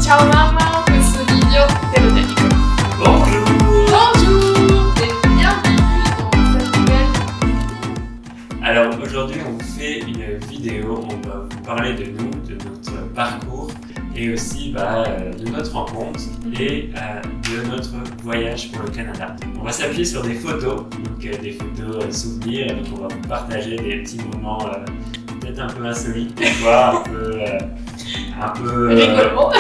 Ciao mamma, questo video te lo dedico. Bonjour. Bonjour et bienvenue dans cette nouvelle. Alors aujourd'hui on vous fait une vidéo, on va vous parler de nous, de notre parcours et aussi de notre rencontre et de notre voyage pour le Canada. On va s'appuyer sur des photos, donc des photos souvenirs, et donc on va vous partager des petits moments peut-être un peu insolites des fois, un peu Rigolo.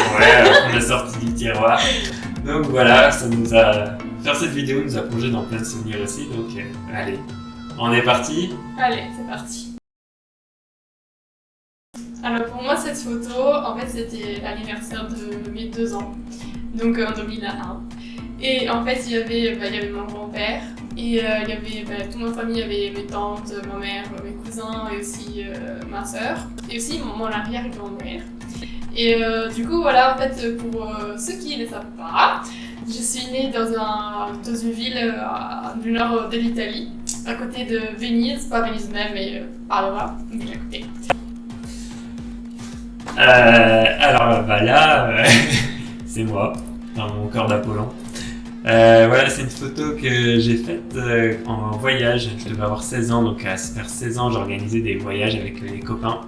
on a sorti du tiroir. Donc voilà, faire cette vidéo nous a plongé dans plein de souvenirs aussi, donc allez, on est parti. Allez, c'est parti. Alors pour moi cette photo, en fait c'était l'anniversaire de mes 2 ans, donc en 2001. Et en fait il y avait mon grand-père et il y avait toute ma famille, il y avait mes tantes, ma mère, mes cousins et aussi ma soeur et aussi mon arrière-grand-mère. Et du coup voilà, en fait pour ceux qui ne le savent pas, je suis née dans une ville du nord de l'Italie, à côté de Venise, pas Venise même mais par là-bas, juste à côté. Alors là, c'est moi, dans mon corps d'Apollon. Voilà, c'est une photo que j'ai faite en voyage. Je devais avoir 16 ans, donc à vers 16 ans, j'organisais des voyages avec les copains.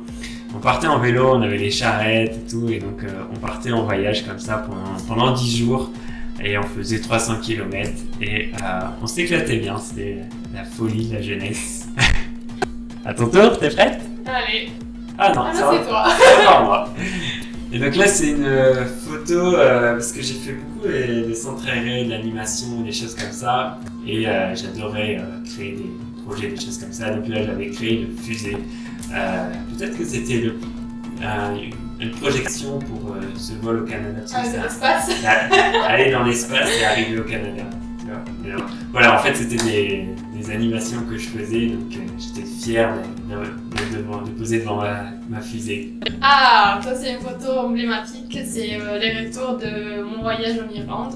On partait en vélo, on avait les charrettes et tout, et donc on partait en voyage comme ça pendant 10 jours. Et on faisait 300 km et on s'éclatait bien, c'était la folie de la jeunesse. À ton tour, t'es prête? Allez. Ah non, c'est toi. c'est pas moi. Et donc là c'est une photo parce que j'ai fait beaucoup des centres aérés, de l'animation, des choses comme ça. Et j'adorais créer des projets, des choses comme ça. Donc là j'avais créé une fusée. Peut-être que c'était une projection pour ce vol au Canada. C'est l'espace. Aller dans l'espace et arriver au Canada. Voilà, en fait c'était des animations que je faisais, donc j'étais fier de poser devant ma fusée. Ah, ça c'est une photo emblématique, c'est les retours de mon voyage en Irlande.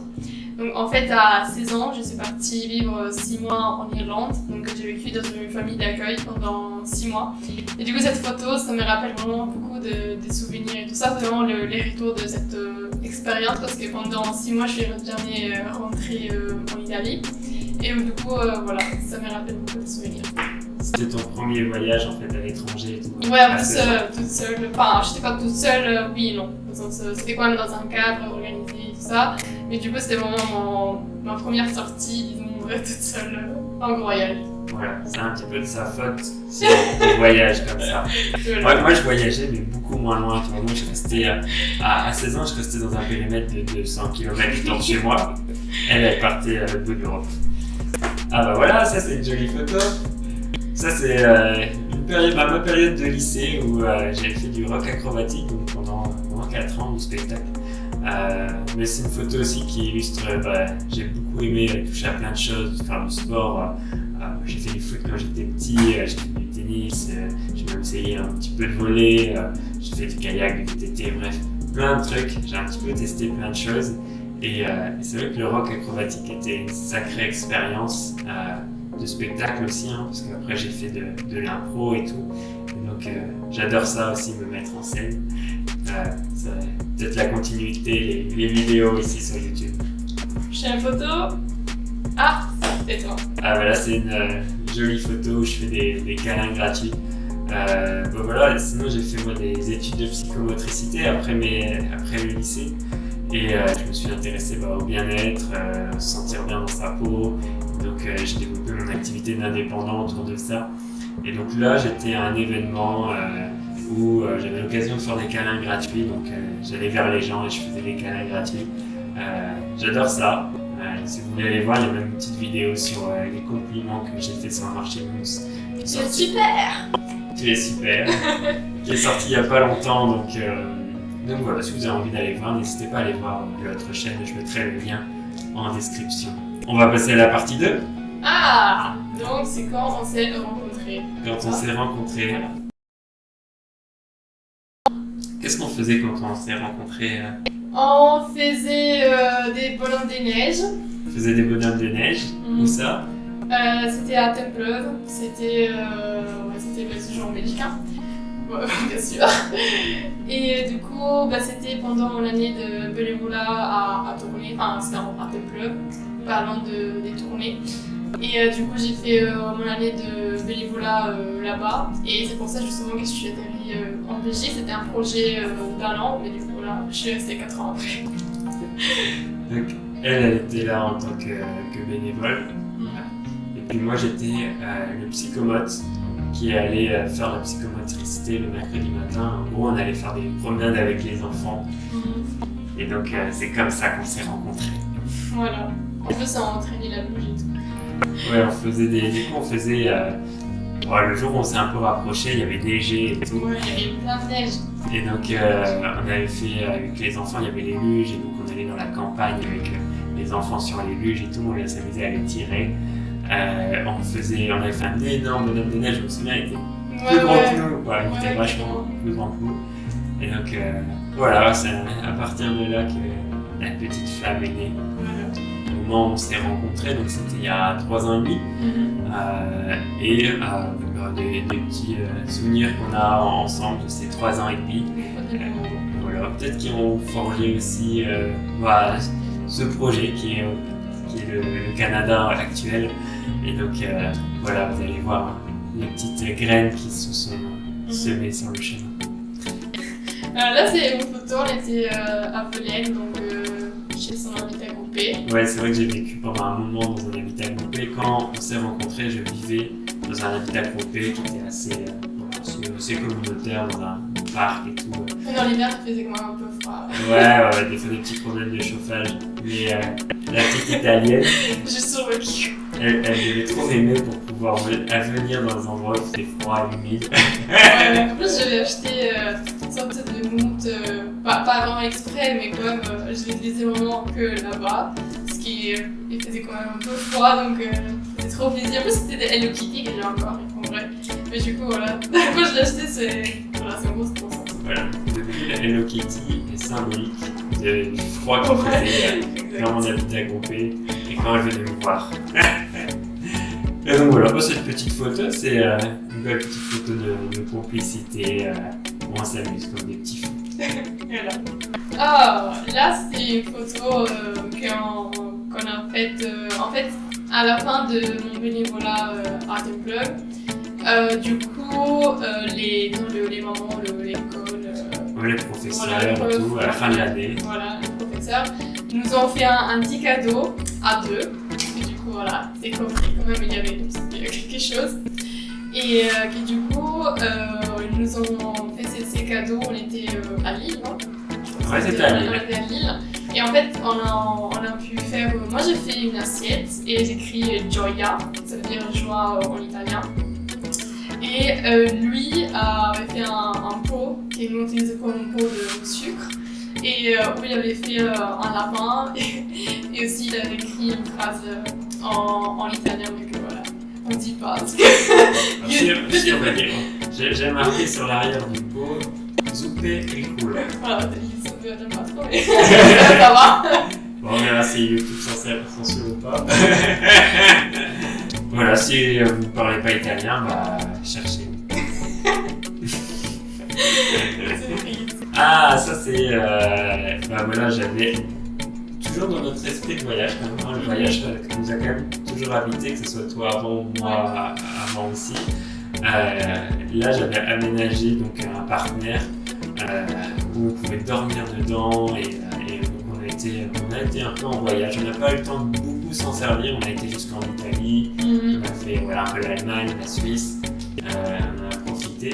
Donc en fait à 16 ans, je suis partie vivre 6 mois en Irlande, donc j'ai vécu dans une famille d'accueil pendant 6 mois. Et du coup cette photo, ça me rappelle vraiment beaucoup des souvenirs et tout ça, vraiment les retours de cette expérience, parce que pendant 6 mois je suis jamais rentrée en Italie. Et du coup voilà, ça me rappelle beaucoup de souvenirs. C'était ton premier voyage en fait à l'étranger et tout? Ouais, toute seule. Enfin, j'étais pas toute seule, oui et non. C'était quand même dans un cadre organisé et tout ça. Mais du coup, c'était vraiment ma première sortie, disons, toute seule en voyage. Voilà, c'est un petit peu de sa faute si on voyage comme ça. Moi, je voyageais, mais beaucoup moins loin. Tu vois, moi, je restais à 16 ans, je restais dans un périmètre de 200 km autour de chez moi. Elle partait à l'autre bout de l'Europe. Ah bah voilà, ça c'est une jolie photo. Ça c'est ma période de lycée où j'ai fait du rock acrobatique donc pendant 4 ans de spectacle. Mais c'est une photo aussi qui illustre, j'ai beaucoup aimé toucher à plein de choses, faire du sport. J'ai fait du foot quand j'étais petit, j'ai fait du tennis, j'ai même essayé un petit peu de volley, j'ai fait du kayak, du VTT, bref, plein de trucs. J'ai un petit peu testé plein de choses. Et c'est vrai que le rock acrobatique était une sacrée expérience de spectacle aussi, hein, parce qu'après j'ai fait de l'impro et tout. Et donc j'adore ça aussi, me mettre en scène. Peut-être la continuité, les vidéos ici sur YouTube. Prochaine photo. Ah, c'est toi. Ah voilà, c'est une jolie photo où je fais des câlins gratuits. Voilà, sinon j'ai fait moi des études de psychomotricité après le lycée. Et je me suis intéressé au bien-être, se sentir bien dans sa peau. Donc j'ai développé mon activité d'indépendant autour de ça. Et donc là j'étais à un événement où j'avais l'occasion de faire des câlins gratuits. Donc j'allais vers les gens et je faisais des câlins gratuits. J'adore ça. Si vous voulez aller voir, il y a même une petite vidéo sur les compliments que j'ai fait sur un marché de mousse. C'est super. Tu es super. Qui est sorti il n'y a pas longtemps. Donc voilà, si vous avez envie d'aller voir, n'hésitez pas à aller voir l'autre chaîne, je mettrai le lien en description. On va passer à la partie 2. Ah, donc c'est quand on s'est rencontrés. Quand on s'est rencontrés. Voilà. Qu'est-ce qu'on faisait quand on s'est rencontrés? On faisait des bonhommes des neiges. On faisait des bonhommes de neige. Où ça? C'était à Templeuse, c'était ce genre en Belgique. Ouais, bien sûr. Et du coup, c'était pendant mon année de bénévolat à tourner, enfin c'était à Temple, parlant des tournées. Et du coup, j'ai fait mon année de bénévolat là-bas. Et c'est pour ça justement que je suis atterrie en Belgique. C'était un projet d'1 an, mais du coup là, je suis restée 4 ans après. Donc, elle était là en tant que bénévole. Et puis moi, j'étais le psychomote qui allait faire la psychomotricité le mercredi matin. En gros, on allait faire des promenades avec les enfants. Et donc, c'est comme ça qu'on s'est rencontrés. Voilà. En plus, ça a entraîné la bougie et tout. Ouais, on faisait le jour où on s'est un peu rapprochés, il y avait neigé et tout. Ouais, il y avait plein de neige. Et donc, on avait fait avec les enfants, il y avait les luges, et donc on allait dans la campagne avec les enfants sur les luges et tout, on les s'amusait à les tirer. On avait fait un énorme bonhomme de neige, je me souviens, il était plus grand que nous, quoi. Il était vachement plus grand que nous. Et donc, voilà, c'est à partir de là que la petite flamme est née. Au moment où on s'est rencontrés, donc c'était il y a 3 ans et demi. Et des petits souvenirs qu'on a ensemble de ces 3 ans et demi. Voilà, peut-être qu'ils ont forgé aussi ce projet qui est le Canada actuel. Et donc voilà, vous allez voir les petites graines qui se sont semées sur le chemin. Là, c'est une photo, on était à Velaine, donc chez son habitat groupé. Ouais, c'est vrai que j'ai vécu pendant un moment dans un habitat groupé. Quand on s'est rencontrés, je vivais dans un habitat groupé qui était assez communautaire, dans un parc et tout. Dans l'hiver, il faisait quand même un peu froid. Ouais, des fois des petits problèmes de chauffage. Mais la petite italienne, Juste survécu. elle devait trop aimer pour pouvoir venir dans des endroits où c'était froid et humide. Ouais, en plus, j'avais acheté une sorte de mousse, pas vraiment exprès, mais quand même, je l'utilisais vraiment que là-bas. Parce qu'il faisait quand même un peu froid, donc c'était trop plaisir. En plus, c'était des Hello Kitty que j'ai encore, en vrai. Mais du coup, voilà. Moi, je l'ai acheté, c'est en gros, c'est pour ça. Voilà, depuis la Hello Kitty est symbolique du froid qu'il faisait quand on habitait groupé et quand elle venait me voir. Et donc voilà, cette petite photo, c'est une belle petite photo de complicité où on s'amuse comme des petits fous. Voilà. Ah, là, c'est une photo qu'on a faite en fait à la fin de mon bénévolat à Temple. Du coup, les mamans, l'école, les professeurs et tout, à la fin de l'année. Voilà, les professeurs nous ont fait un petit cadeau à 2. Et du coup, voilà, c'est compris quand même, il y avait quelque chose. Et du coup, ils nous ont fait ces cadeaux, on était à Lille, non? Ouais, c'était à Lille. On était à Lille. Et en fait, on a pu faire. Moi, j'ai fait une assiette et j'ai écrit Gioia, ça veut dire joie en italien. Et lui avait fait un pot qui nous utilisait comme un pot de sucre. Et où il avait fait un lapin et aussi il avait écrit une phrase en italien, mais que voilà, on dit pas. Parce que si, on va dire. J'ai marqué sur l'arrière du pot Zuppe il culo. Voilà, il se veut pas trop, mais ça va. Bon, on verra si YouTube censure ou pas. Voilà, si vous ne parlez pas italien, cherchez. Ah, ça c'est. Voilà, j'avais. Toujours dans notre esprit de voyage, quand même, le voyage nous a quand même toujours habité, que ce soit toi avant ou moi avant aussi. Là, j'avais aménagé donc un partenaire où on pouvait dormir dedans et donc on a été un peu en voyage. On n'a pas eu le temps de beaucoup s'en servir, on a été jusqu'en Italie, on a fait un peu l'Allemagne, la Suisse, on en a profité.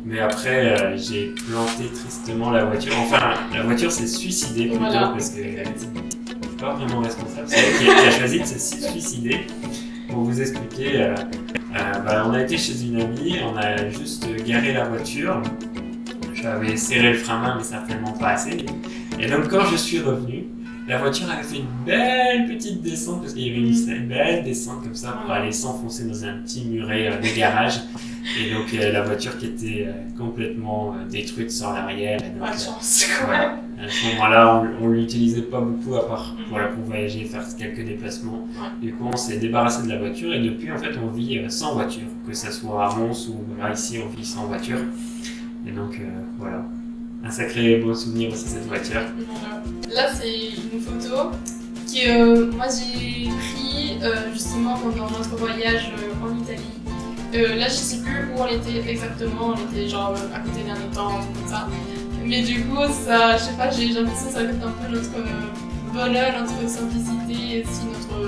Mais après, j'ai planté tristement la voiture. Enfin, la voiture s'est suicidée plutôt parce que je suis pas vraiment responsable. C'est elle qui a choisi de se suicider. Pour vous expliquer, on a été chez une amie, on a juste garé la voiture. J'avais serré le frein à main, mais certainement pas assez. Et donc, quand je suis revenu, la voiture avait fait une belle petite descente parce qu'il y avait une belle descente comme ça pour aller s'enfoncer dans un petit muret de garage. Et donc la voiture qui était complètement détruite sans l'arrière. Pas de chance. Voilà. À ce moment-là, on ne l'utilisait pas beaucoup à part pour voyager, faire quelques déplacements. Du coup, on s'est débarrassé de la voiture et depuis, en fait, on vit sans voiture. Que ce soit à Mons ou ici, on vit sans voiture. Et donc voilà, un sacré beau souvenir aussi cette voiture. Voilà. Là c'est une photo moi j'ai pris justement pendant notre voyage en Italie. Là je sais plus où on était exactement, on était genre à côté d'un étang, comme ça. Mais du coup ça, je sais pas, j'ai l'impression que ça reflète un peu notre bonheur, notre simplicité, aussi notre...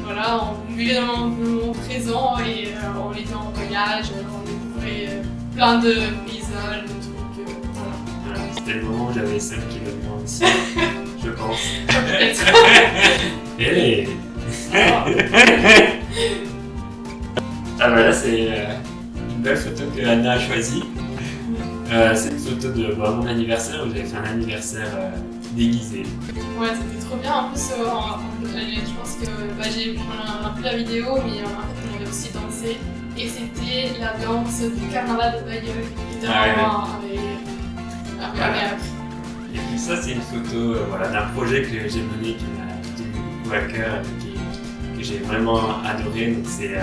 voilà, on vivait dans le moment présent et on était en voyage, on découvrait plein de paysages, de trucs, voilà. C'était le moment où j'avais 5 kilos de moins aussi, je pense. Peut-être. Et... Ah bah là c'est une belle photo que Anna a choisie. C'est une photo de mon anniversaire où j'avais fait un anniversaire déguisé. Ouais, c'était trop bien. En plus, je pense que on a plus la vidéo, mais en fait, on avait aussi dansé. Et c'était la danse du carnaval de Bayeul. Qui était vraiment appris. Et puis ça, c'est une photo d'un projet que j'ai mené, qui m'a tenu beaucoup à cœur, que j'ai vraiment adoré. Donc c'est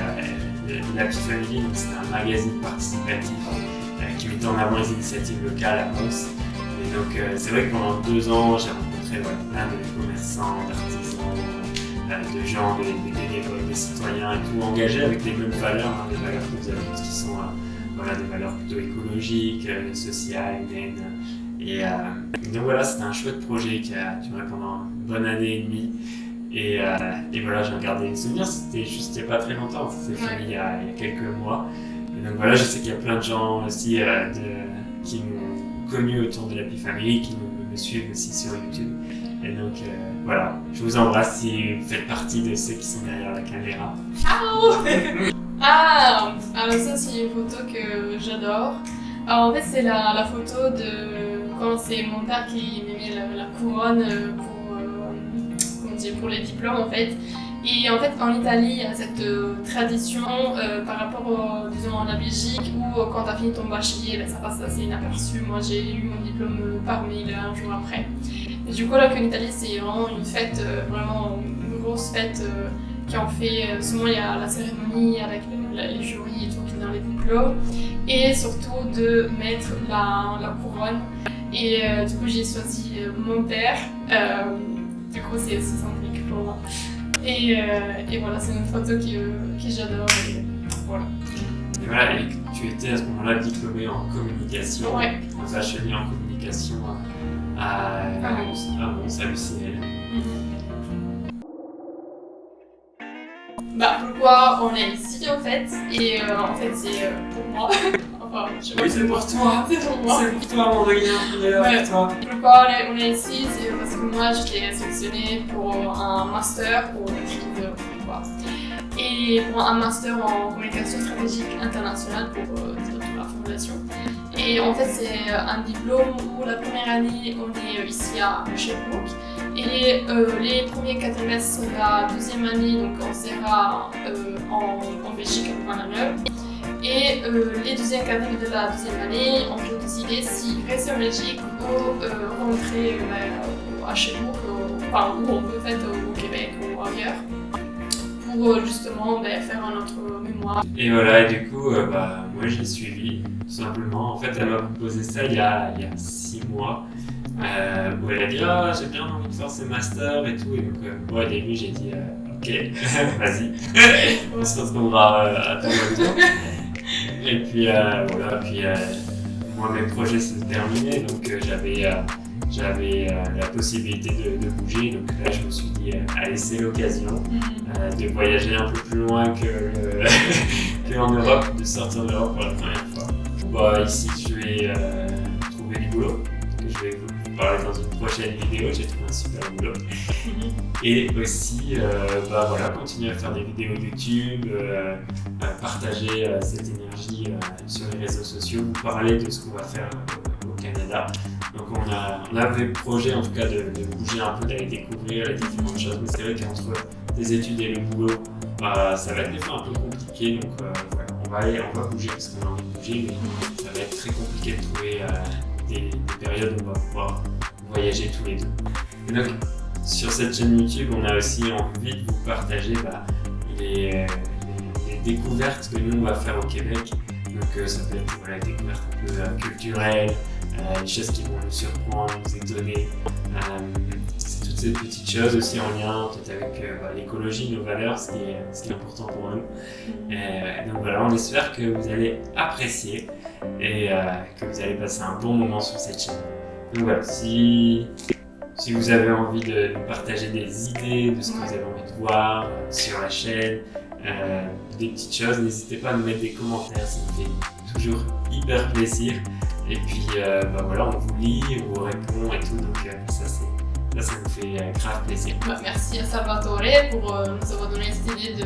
l'Happy Family, donc c'est un magazine participatif qui mettait en avant les initiatives locales à Mons. Et donc c'est vrai que pendant 2 ans, j'ai rencontré plein de commerçants, d'artisans, de gens, de bénévoles, de citoyens et tout, engagés avec des bonnes valeurs, des valeurs que vous avez toutes qui sont des valeurs plutôt écologiques, sociales, humaines. Et donc voilà, c'était un chouette projet qui a duré pendant une bonne année et demie. Et voilà, j'en gardé des souvenirs, c'était pas très longtemps, c'était fini il y a quelques mois. Et donc voilà, je sais qu'il y a plein de gens aussi qui m'ont connu autour de l'Happy Family, qui me suivent aussi sur YouTube. Et donc voilà, je vous embrasse si vous faites partie de ceux qui sont derrière la caméra. Alors ça c'est une photo que j'adore. Alors en fait c'est la photo de quand c'est mon père qui m'a mis la couronne pour les diplômes en fait. Et en fait en Italie il y a cette tradition par rapport disons à la Belgique où quand tu as fini ton bachelier ça passe assez inaperçu. Moi j'ai eu mon diplôme par mail un jour après. Et du coup là qu'en Italie c'est vraiment une fête, vraiment une grosse fête qui en fait, souvent il y a la cérémonie avec les jurys et tout qui donnent les diplômes et surtout de mettre la couronne. Et du coup j'ai choisi mon père, du coup c'est aussi symbolique pour moi. Et voilà, c'est une photo que j'adore. Et voilà. Et voilà, et tu étais à ce moment-là diplômée en communication, en bachelier en communication à Mons, à l'UCL. Pourquoi on est ici en fait? Et en fait c'est pour moi. Oui, c'est pour toi. C'est pour moi. C'est pour toi, mon regard. Pour toi. Pourquoi on est ici? C'est parce que moi j'étais sélectionnée pour un master pour maîtrise de quoi. Et pour un master en communication stratégique internationale pour la fondation. Et en fait c'est un diplôme où la première année on est ici à Sherbrooke. Et les premiers quadrimestres de la deuxième année, donc on sera en Belgique à Paname. Et les deuxièmes quadrimestres de la deuxième année, on peut décider si rester en Belgique ou rentrer à Sherbrooke, où on peut faire au Québec ou ailleurs, pour justement faire un autre mémoire. Et voilà, et du coup, moi j'ai suivi, tout simplement. En fait, elle m'a proposé ça il y a 6 mois. Où elle a dit j'ai bien envie de faire ce master et tout, et donc moi au début j'ai dit ok, vas-y, on se retrouvera à ton retour. Et puis voilà, puis moi mes projets se terminaient, donc j'avais la possibilité de bouger, donc là je me suis dit allez, c'est l'occasion de voyager un peu plus loin qu'en Europe, de sortir de l'Europe pour la première fois. Ici je vais trouver du boulot, que je vais vous parler dans une prochaine vidéo, j'ai trouvé un super boulot. Et aussi continuer à faire des vidéos YouTube, partager cette énergie sur les réseaux sociaux, vous parler de ce qu'on va faire au Canada. Donc on avait le projet en tout cas de bouger un peu, d'aller découvrir les différentes choses, mais c'est vrai qu'entre les études et le boulot, ça va être des fois un peu compliqué, donc on va bouger parce qu'on a envie de bouger, mais ça va être très compliqué de trouver des périodes où on va pouvoir voyager tous les deux. Et donc sur cette chaîne YouTube, on a aussi envie de vous partager les découvertes que nous on va faire au Québec Donc ça peut être voilà, des découvertes un peu culturelles, des choses qui vont nous surprendre, nous étonner. C'est toutes ces petites choses aussi en lien peut-être avec l'écologie, nos valeurs, ce qui est important pour nous. Donc voilà, on espère que vous allez apprécier et que vous allez passer un bon moment sur cette chaîne. Donc voilà, si vous avez envie de nous partager des idées de ce que vous avez envie de voir sur la chaîne, des petites choses, n'hésitez pas à nous mettre des commentaires, ça nous fait toujours hyper plaisir. Et puis voilà, on vous lit, on vous répond et tout, donc ça nous fait grave plaisir. Merci à Salvatore pour nous avoir donné cette idée de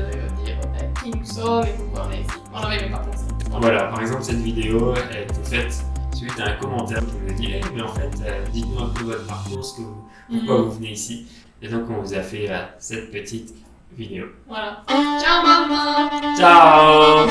dire qui nous sommes et pourquoi on est ici. On n'avait même pas pensé. Voilà, par exemple, cette vidéo a été faite suite à un commentaire qui nous a dit mais en fait, dites-nous un peu votre parcours, pourquoi vous venez ici. Et donc, on vous a fait cette petite vidéo. Voilà. Ciao maman. Ciao.